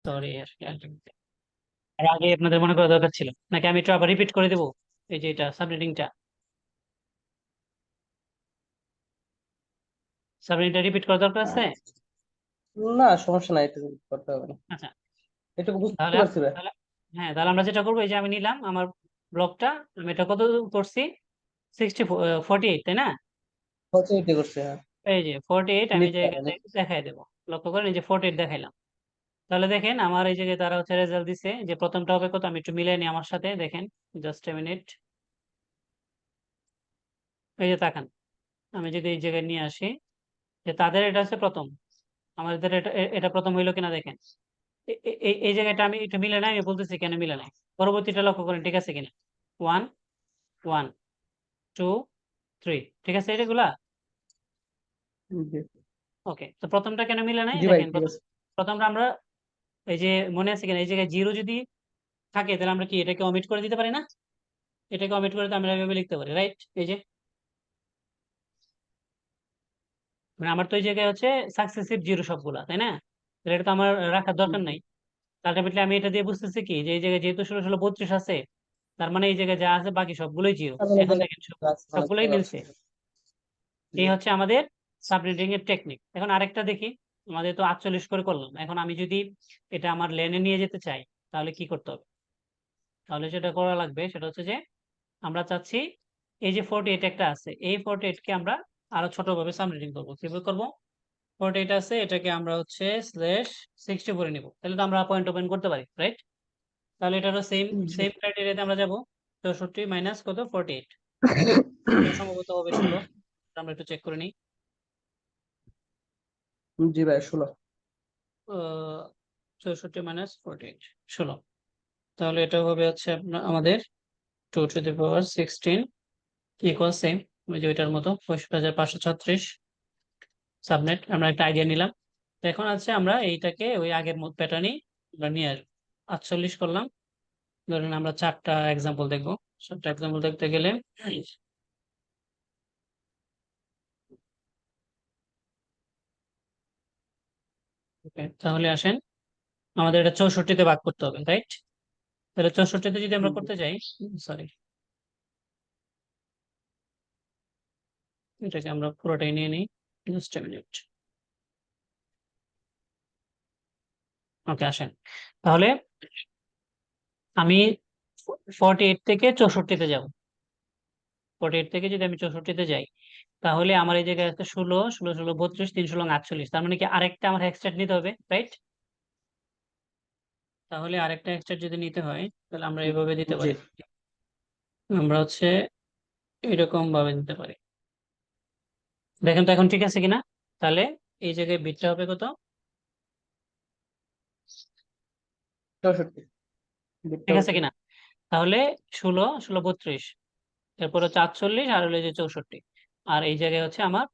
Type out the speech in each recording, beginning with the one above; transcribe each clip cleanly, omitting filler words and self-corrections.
Sorry আর আগে আপনাদের মনে করা দরকার ছিল নাকি আমি একটু আবার রিপিট করে দেবো এই যে এটা সাবনেটিংটা রিপিট করা দরকার আছে। না সমস্যা নাই, এটা করতে হবে না, আচ্ছা এটা বুঝতে তাহলে পারছি ভাই। তাহলে হ্যাঁ তাহলে আমরা যেটা করবো এই যে আমি নিলাম আমার ব্লকটা, আমি এটা কত করছি 48 তাই না? হচ্ছে এটা করছে, হ্যাঁ। এই যে 48 আমি নিতে হবে, জায়গায় দেখাই দেবো, লক্ষ্য করেন এই যে 48 দেখাইলাম। তাহলে দেখেন আমার এই জায়গায় তারা হচ্ছে রেজাল্ট দিছে যে প্রথমটা হবে কত, আমি একটু মিলাই নিই আমার সাথে দেখেন, জাস্ট এ মিনিট। এই যে তাকান, আমি যদি এই জায়গায় নিয়ে আসি যে তাদের এটা হচ্ছে প্রথম, আমাদের এটা এটা প্রথম হইলো কিনা দেখেন। এই জায়গাটা আমি একটু মিলে নাই, আমি বলতেছি কেন মিলে নাই। পরবর্তীটা লক্ষ্য করেন ঠিক আছে কিনা, 1 1 2 3 ঠিক আছে এটাগুলা। জি। ওকে, তো প্রথমটা কেন মিলে নাই জি ভাই, দেখেন, ঠিক আছে। প্রথমটা আমরা এই যে মনে আছে কিনা এই জায়গায় জিরো যদি থাকে তাহলে আমরা কি এটাকে অমিট করে দিতে পারি না? এটাকে অমিট করে তো আমরা এভাবে লিখতে পারি, রাইট? এই যে মানে আমার তো এই জায়গায় হচ্ছে সাকসেসিভ জিরো সবগুলা, তাই না? তাহলে এটা তো আমার রাখার দরকার নাই। আলটিমেটলি আমি এটা দিয়ে বুঝতেছি কি যে এই জায়গায় যেহেতু 16 16 32 আছে, তার মানে এই জায়গায় যা আছে বাকি সবগুলোই জিরো। তাহলে এখন দেখেন অনেক সবগুলোই ভালো আছে। মিলছে। জি। এই হচ্ছে আমাদের সাবনেটিং এর টেকনিক। এখন আরেকটা দেখি, আমাদের তো 48 করে করলাম, এখন আমি যদি এটা আমার লেনে নিয়ে যেতে চাই তাহলে কি করতে হবে? তাহলে যেটা করা লাগবে সেটা হচ্ছে যে আমরা চাচ্ছি এই যে 48 একটা আছে, এই 48 কে আমরা আরো ছোটভাবে সাবনেটিং করবো। কিভাবে করবো? 48 আছে, এটাকে আমরা হচ্ছে /60 করে নিব, তাহলে তো আমরা পয়েন্ট ওপেন করতে পারি, রাইট? তাহলে এটারও সেম জি। সেম ক্রাইটেরিয়াতে আমরা যাব, 64 মাইনাস কত 48, এটা সম্ভবত হবে 16, আমরা একটু চেক করে নিই। জি ভাই, 16। 64 মাইনাস 48 16, তাহলে এটা হবে হচ্ছে আপনার আমাদের 2 to the power 16 equal same ওই যে ওইটার মতো 6536 সাবনেট। আমরা একটা আইডিয়া নিলাম। তো এখন আছে আমরা এইটাকে ওই আগের প্যাটার্নই আমরা নিয়ে আসবো। 48 করলাম, ধরেন আমরা 4টা এক্সাম্পল দেখবো। 4টা এক্সাম্পল দেখতে গেলে তাহলে আসেন আমাদের এটা 64-তে ভাগ করতে হবে, রাইট? তাহলে 64-তে যদি আমরা করতে যাই, সরি এটাকে আমরা পুরোটাই নিয়ে নিই, জাস্ট এ মিনিট। ওকে আসেন তাহলে আমি 48 থেকে 64-তে যাব। 48 থেকে যদি আমি 64-তে যাই তাহলে আমার এই জায়গায় আছে 16 16 16 32 3 16 48, তার মানে কি আরেকটা আমার হেক্সটেট নিতে হবে, রাইট? তাহলে আরেকটা হেক্সটেট যদি নিতে হয় তাহলে আমরা এইভাবে দিতে জি। পারি, আমরা হচ্ছে এরকম ভাবে দিতে পারি। দেখেন তো এখন ঠিক আছে কিনা। তাহলে এই জায়গায় বিটটা হবে কত? 64 বিটটা ঠিক আছে হচ্ছে। কিনা? তাহলে 16 16 32, এরপর হচ্ছে 48 আর হলো এই যে 64, আর এই জায়গায় হচ্ছে আমার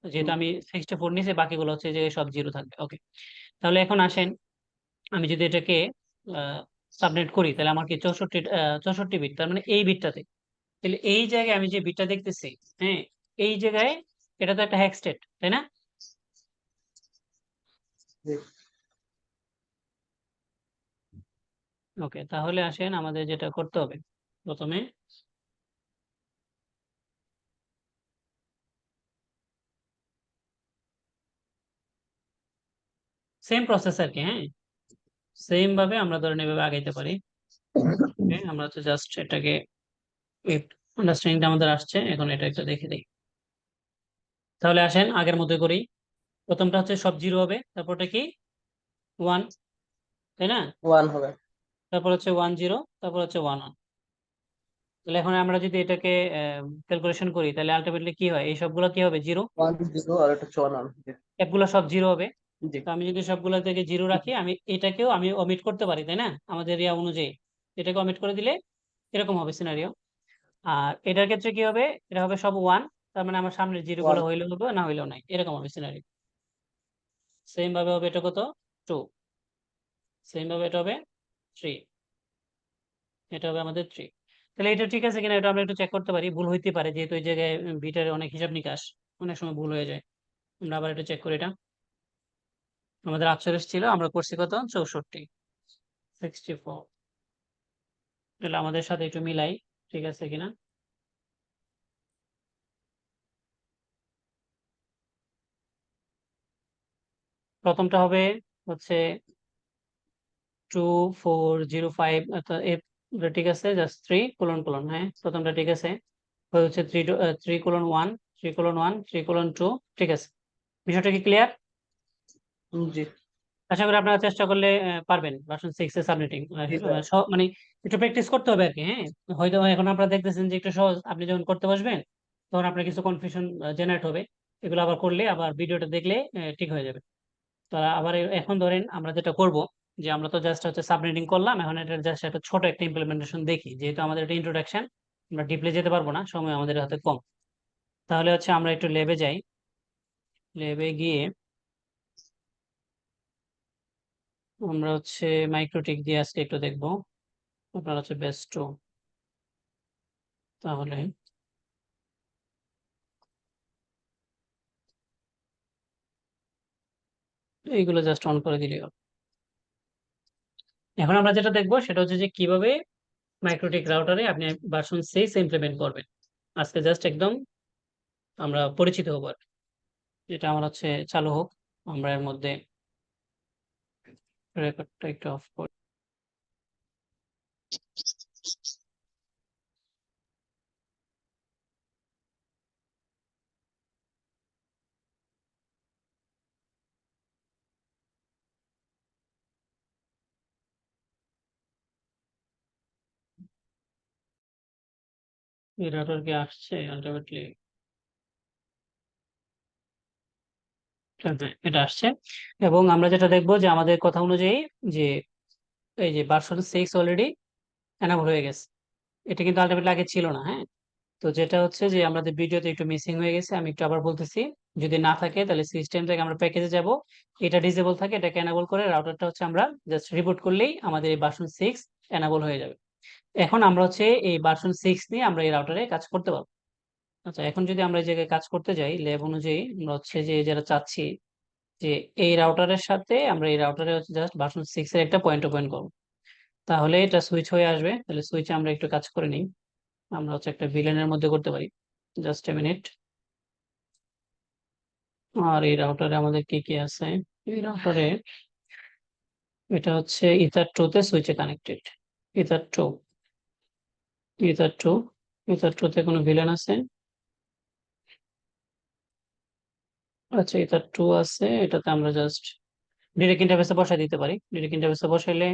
যেহেতু আমি 64 নিচে বাকিগুলো হচ্ছে এই জায়গায় সব জিরো থাকবে। ওকে, তাহলে এখন আসেন আমি যদি এটাকে সাবনেট করি তাহলে আমার কি 64 বিট, তার মানে এই বিটটাতে, তাহলে এই জায়গায় আমি যে বিটটা দেখতেছি, হ্যাঁ এই জায়গায় এটা তো একটা হ্যাশ স্টেট, তাই না? জি। ওকে, তাহলে আসেন আমাদের যেটা করতে হবে প্রথমে সেম প্রসেস আর কি, হ্যাঁ সেম ভাবে আমরা ধরেন এভাবে আগাইতে পারি। Okay, আমরা তো জাস্ট এটাকে আন্ডারস্ট্যান্ডিংটা আমাদের আসছে, এখন এটা একটা দেখে দিই। তাহলে আসেন আগের মতো করি। প্রথমটা হচ্ছে সব জিরো হবে, তারপরটা কি 1, তাই না? 1 হবে। তারপর হচ্ছে 1 0, তারপর হচ্ছে 1 1। তাহলে এখন আমরা যদি এটাকে ক্যালকুলেশন করি তাহলে আলটিমেটলি কি হয়, এই সবগুলো কি হবে জিরো, 1 0 আর এটা 1 জি। সবগুলো সব জিরো হবে। জি। তো আমি যদি সবগুলো থেকে জিরো রাখি আমি এটাকেও আমি অমিট করতে পারি, তাই না? আমাদের ইয়া অনুযায়ী এটাকে অমিট করে দিলে এরকম হবে সিনারিও। আর এটার ক্ষেত্রে কি হবে, এটা হবে সব ওয়ান, তার মানে আমার সামনের জিরো গুলো 1 হইলে হবে না হইলেও নাই, এরকম হবে সিনারিও। সেম ভাবে হবে এটা কত 2, সেম ভাবে এটা হবে 3, এটা হবে আমাদের 3। তাহলে এটা ঠিক আছে কিনা এটা আমরা একটু চেক করতে পারি, ভুল হইতে পারে যেহেতু এই জায়গায় বিটার অনেক হিসাব নিকাশ, অনেক সময় ভুল হয়ে যায়। আমরা আবার একটু চেক করি এটা। আমাদের 48 ছিল, আমরা করছি কত 64 64। তাহলে আমাদের সাথে একটু মিলাই, ঠিক আছে কিনা। প্রথমটা হবে হচ্ছে 2405, ঠিক আছে, জাস্ট 3:: হ্যাঁ প্রথমটা ঠিক আছে। হচ্ছে 3:1 3:1 3:2, ঠিক আছে। বিষয়টা কি ক্লিয়ার? জি আশা করি আপনারা চেষ্টা করলে পারবেন ভার্সন 6 এ সাবনেটিং। জি ভাই। মানে একটু প্র্যাকটিস করতে হবে আর কি। হ্যাঁ, হয়তো এখন আপনারা দেখতেছেন যে একটু সহজ, আপনি যখন করতে বসবেন তখন আপনার কিছু কনফিউশন জেনারেট হবে। এগুলো আবার করলে, আবার ভিডিওটা দেখলে ঠিক হয়ে যাবে। তো আবার এখন ধরেন আমরা যেটা করব, যে আমরা তো জাস্ট হচ্ছে সাবনেটিং করলাম, এখন এটা জাস্ট একটা ছোট একটা ইমপ্লিমেন্টেশন দেখি, যেহেতু আমাদের এটা ইন্ট্রোডাকশন, আমরা ডিপলি যেতে পারবো না, সময় আমাদের হাতে কম। তাহলে হচ্ছে আমরা একটু ল্যাবে যাই, ল্যাবে গিয়ে আমরা হচ্ছে মাইক্রোটিক দিয়ে আজকে একটু দেখবো। আপনার হচ্ছে বেস্ট, তাহলে এইগুলো জাস্ট অন করে দিলেই হবে। এখন আমরা যেটা দেখবো সেটা হচ্ছে যে কিভাবে মাইক্রোটিক রাউটারে আপনি ভার্সন 6 ইমপ্লিমেন্ট করবেন। আজকে জাস্ট একদম আমরা পরিচিত হবো আর কি। এটা আমার হচ্ছে চালু হোক, আমরা এর মধ্যে রেকর্ডটা একটু অফ করি। এই রাউটার কি আসছে আলটিমেটলি? হ্যাঁ, এটা আসছে। এবং আমরা যেটা দেখবো যে আমাদের কথা অনুযায়ী, যে এই যে ভার্সন 6 অলরেডি এনাবল হয়ে গেছে। এটা কিন্তু আলটিমেটলি আগে ছিল না। হ্যাঁ, তো যেটা হচ্ছে যে আমাদের ভিডিওতে একটু মিসিং হয়ে গেছে, আমি একটু আবার বলতেছি। যদি না থাকে তাহলে সিস্টেম থেকে আমরা প্যাকেজে যাব, এটা ডিসেবল থাকে এটাকে এনাবল করে রাউটারটা হচ্ছে আমরা জাস্ট রিবুট করলেই আমাদের এই ভার্সন 6 এনাবল হয়ে যাবে। এখন আমরা হচ্ছে এই ভার্সন 6 নিয়ে আমরা এই রাউটারে কাজ করতে পারবো। আচ্ছা, এখন যদি আমরা এই জায়গায় কাজ করতে যাই, ল্যাব অনুযায়ী আমরা হচ্ছে যে যেটা চাচ্ছি, যে এই রাউটারের সাথে আমরা এই রাউটারে হচ্ছে জাস্ট ভার্সন 6 এর একটা পয়েন্ট টু পয়েন্ট করবো, তাহলে এটা সুইচ হয়ে আসবে। তাহলে সুইচে আমরা একটু কাজ করে নিই। আমরা হচ্ছে একটা ভিলেনের মধ্যে করতে পারি, জাস্ট এ মিনিট। আর এই রাউটারে আমাদের কি কি আছে? এই রাউটারে এটা হচ্ছে ইথার 2 তে সুইচে কানেক্টেড। ইথার 2, ইথার 2, ইথার 2 তে কোনো ভিলেন আছে? আচ্ছা, ইথার 2 আছে, এটাতে আমরা জাস্ট ডিরেক্ট ইন্টারফেসে বসাই দিতে পারি। ডিরেক্ট ইন্টারফেসে বসাইলে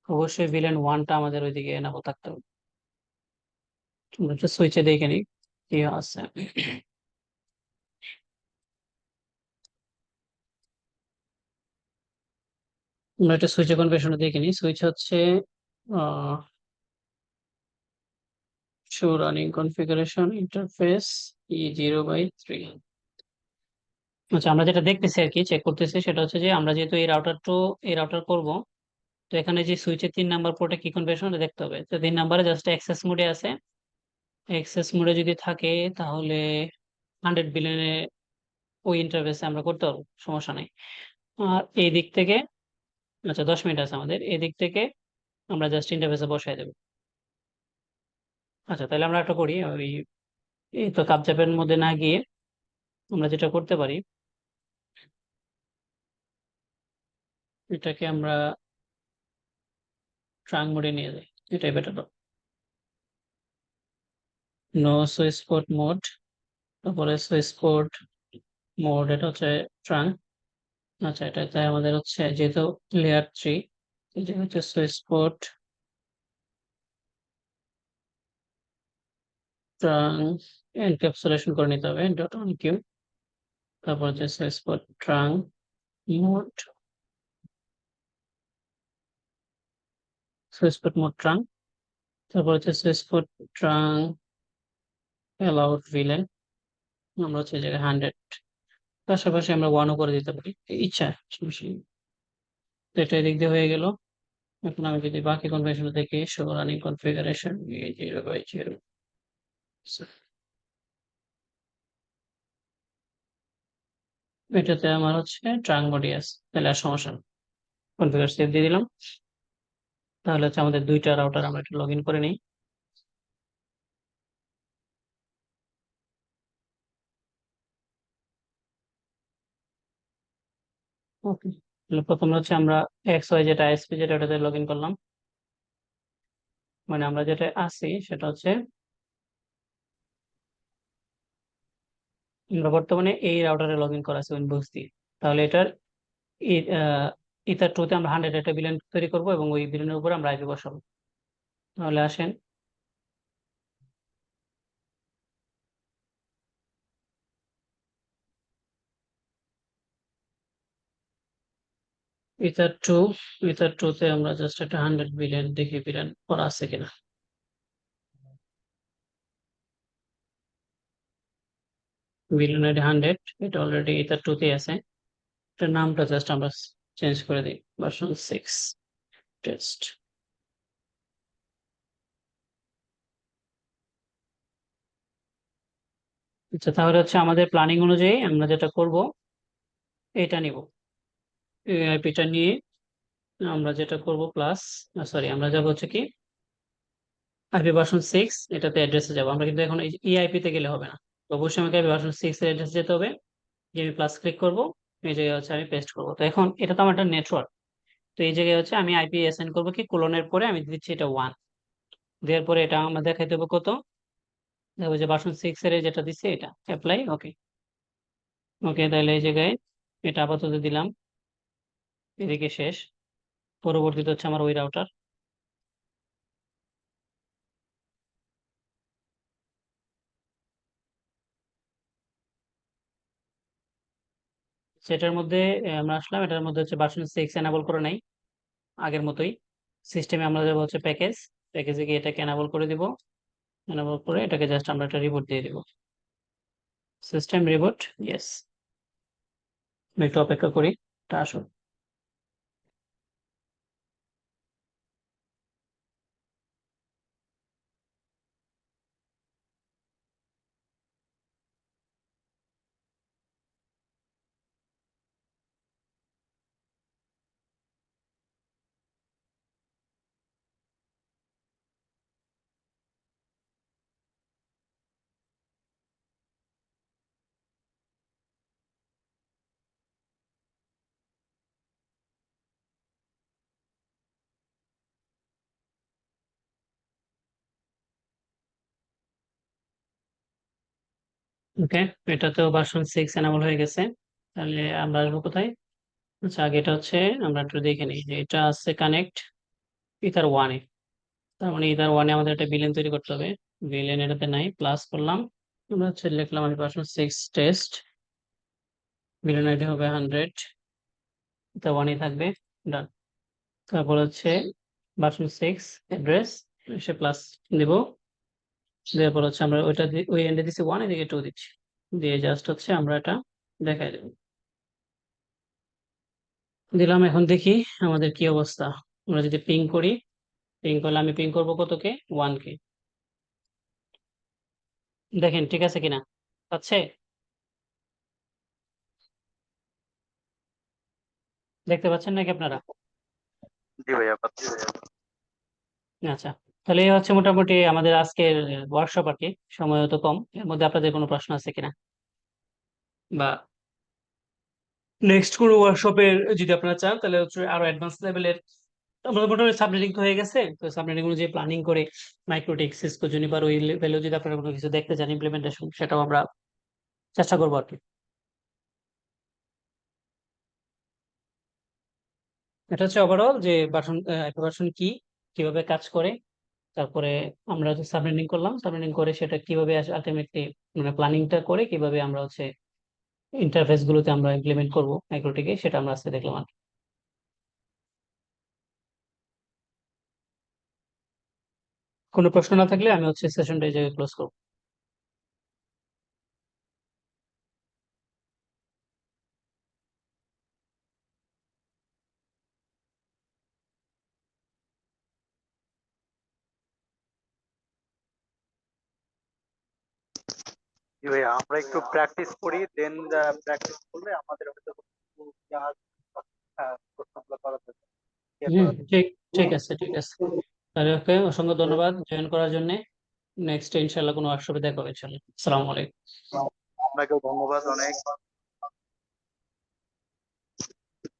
অবশ্যই ভিলেন 1টা আমাদের ওইদিকে এনাবল থাকতে হবে। আমরা একটু সুইচে দেখে নিই কি আছে। আমরা একটা সুইচে কনফিগারেশনে দেখে নিই। সুইচ হচ্ছে show running configuration interface E0/3। আচ্ছা, আমরা যেটা দেখতেছি আর কি, চেক করতেছি, সেটা হচ্ছে যে আমরা যেহেতু এই রাউটার করব, তো এখানে যে সুইচের 3 নাম্বার পোর্টে কি কনফিগারেশন দেখতে হবে। তো 3 নাম্বারে জাস্ট অ্যাক্সেস মোডে আছে। অ্যাক্সেস মোডে যদি থাকে তাহলে 100 বিলিয়নে ওই ইন্টারফেসে আমরা করতে পারবো, সমস্যা নাই। আর এই দিক থেকে, আচ্ছা 10 মিনিট আছে আমাদের, এই দিক থেকে আমরা জাস্ট ইন্টারফেসে বসাই দেবো। আচ্ছা, তাহলে আমরা একটা করি, ওই এই তো কাপচাপের মধ্যে না গিয়ে আমরা যেটা করতে পারি, এটাকে আমরা ট্রাঙ্ক মোডে নিয়ে যাই, এটাই better. No switch port mode, তারপরে সুইচ পোর্ট মোড, এটা হচ্ছে ট্রাঙ্ক। আচ্ছা, এটাতে আমাদের হচ্ছে যেহেতু লেয়ার 3, এটা হচ্ছে সুইচ পোর্ট ট্রাঙ্ক এনক্যাপসুলেশন করে নিতে হবে ডট অন কিউ। তারপর হচ্ছে switch port trunk mode, switch port mode trunk. তারপর হচ্ছে switch port trunk allowed VLAN, আমরা হচ্ছে জায়গায় 100, পাশাপাশি আমরা 1ও করে দিতে পারি, ইচ্ছা, সমস্যা নেই। তো এটা এদিক দিয়ে হয়ে গেল। এখন আমি যদি বাকি কনফিগারেশন দেখি, শো রানিং কনফিগারেশন E0/0, এটাতে আমার হচ্ছে ট্রাঙ্ক বডি আছে, তাহলে আর সমস্যা নেই। কনফিগার সেভ দিয়ে দিলাম। তাহলে হচ্ছে আমাদের দুইটা রাউটার আমরা একটু লগ ইন করে নিই। ওকে, প্রথমে হচ্ছে আমরা এক্স ওয়াই যেটা আইএসপি যেটা ওটাতে লগ ইন করলাম। মানে আমরা যেটা আছি সেটা হচ্ছে আমরা বর্তমানে এই রাউটারে লগ ইন করা আছে উইন্ডোজ দিয়ে। তাহলে এটার ইথার টু তে আমরা 100 একটা বিলিয়ন তৈরি করব এবং ওই বিলিয়নের উপর আমরা আইপি বসাবো। তাহলে আসেন, ইথার টু ইথার টু তে আমরা জাস্ট একটা 100 বিলিয়ন দেখি বিলিয়ন করা আছে কিনা। বিলিয়ন 100, এটা অলরেডি ইথার টু তে আছে। এটার নামটা জাস্ট আমরা চেঞ্জ করে দিই, ভার্সন 6 টেস্ট। আচ্ছা, তাহলে হচ্ছে আমাদের প্ল্যানিং অনুযায়ী আমরা যেটা করব এটা নিব, এই আইপিটা নিয়ে আমরা যেটা করব প্লাস, সরি, আমরা যাব হচ্ছে কি IPv6 এটাতে অ্যাড্রেসে যাব আমরা, কিন্তু এখন এই আইপি তে গেলে হবে না। তো অবশ্যই আমাকে IPv6 এর অ্যাড্রেস যেতে হবে, যে আমি প্লাস ক্লিক করব, এই জায়গায় হচ্ছে আমি পেস্ট করব। তো এখন এটা তো আমার একটা নেটওয়ার্ক, তো এই জায়গায় হচ্ছে আমি আইপি অ্যাসাইন করব কি কোলনের পরে আমি দিচ্ছি এটা 1, দেওয়ার পরে এটা আমরা দেখাইতে হবে কত, দেখো যে ভার্সন 6 এর যেটা দিচ্ছে এটা অ্যাপ্লাই। ওকে, ওকে, তাহলে এই জায়গায় এটা আপাতত দিলাম, এদিকে শেষ। পরবর্তীতে হচ্ছে আমার ওই রাউটার, সেটার মধ্যে আমরা আসলাম, এটার মধ্যে হচ্ছে ভার্সন 6 এনাবল করে নাই আগের মতোই। সিস্টেমে আমরা যাবো হচ্ছে প্যাকেজ, প্যাকেজে গিয়ে এটাকে এনাবল করে দিব। এনাবল করে এটাকে জাস্ট আমরা একটা রিবোট দিয়ে দিব, সিস্টেম রিবোট, ইয়েস। একটু অপেক্ষা করি, এটা আসুন। ওকে, এটাতেও ভার্সন 6 এনাবল হয়ে গেছে। তাহলে আমরা আসবো কোথায়? আচ্ছা, আগে এটা হচ্ছে আমরা একটু দেখে নিই যে এটা আছে কানেক্ট ইথার 1-এ। তার মানে ইথার 1-এ আমাদের একটা বিলেন তৈরি করতে হবে। বিলেন এটাতে নাই, প্লাস করলাম, আমরা হচ্ছে লিখলাম আমি ভার্সন 6 টেস্ট, বিলেন আইডি হবে 100, ইথার 1-ই থাকবে, ডান। তারপর হচ্ছে ভার্সন 6 অ্যাড্রেস, সে প্লাস দিব, দেওয়ার পর হচ্ছে আমরা ওইটা ওই এন্ডে দিচ্ছি 1, এদিকে 2 দিচ্ছি, দিয়ে জাস্ট হচ্ছে আমরা এটা দেখাই দেব, দিলাম। এখন দেখি আমাদের কি অবস্থা। আমরা যদি পিং করি, পিং করলে আমি পিং করবো কতকে, 1 কে। দেখেন ঠিক আছে কিনা, পাচ্ছে, দেখতে পাচ্ছেন নাকি আপনারা? জি ভাইয়া পাচ্ছি। আচ্ছা, তাহলে এই হচ্ছে মোটামুটি আমাদের আজকের ওয়ার্কশপ আর কি। সময় তো কম, এর মধ্যে আপনাদের কোনো প্রশ্ন আছে কিনা, বা নেক্সট কোনো ওয়ার্কশপের যদি আপনারা চান তাহলে হচ্ছে আরো অ্যাডভান্স লেভেলের। আমাদের মোটামুটি সাবনেটিং তো হয়ে গেছে, তো সাবনেটিং অনুযায়ী প্ল্যানিং করে মাইক্রোটিক, সিসকো, জুনিপার ওই লেভেলেও যদি আপনারা কোনো কিছু দেখতে চান ইমপ্লিমেন্টেশন, সেটাও আমরা চেষ্টা করবো আর কি। এটা হচ্ছে ওভারঅল যে ভার্সন ভার্সন কি, কিভাবে কাজ করে, তারপরে আমরা হচ্ছে সাবনেটিং করলাম, সাবনেটিং করে সেটা কিভাবে আলটিমেটলি মানে প্ল্যানিংটা করে কিভাবে আমরা হচ্ছে ইন্টারফেস গুলোতে আমরা ইমপ্লিমেন্ট করবো মাইক্রোটিকে, সেটা আমরা আজকে দেখলাম আর কি। কোনো প্রশ্ন না থাকলে আমি হচ্ছে সেশনটা এই জায়গায় ক্লোজ করবো। জি ভাইয়া, আমরা একটু প্র্যাকটিস করি, দেন প্র্যাকটিস করলে আমাদের হয়তো একটু জাহাজ প্রশ্নগুলো করা যাবে, clear করা যাবে। ঠিক ঠিক আছে, ঠিক আছে। তাহলে ওকে, অসংখ্য ধন্যবাদ জয়েন করার জন্য। নেক্সট ইনশাআল্লাহ কোনো ওয়ার্কশপে দেখা হবে ইনশাআল্লাহ। আসসালামু আলাইকুম। আপনাকেও ধন্যবাদ অনেক।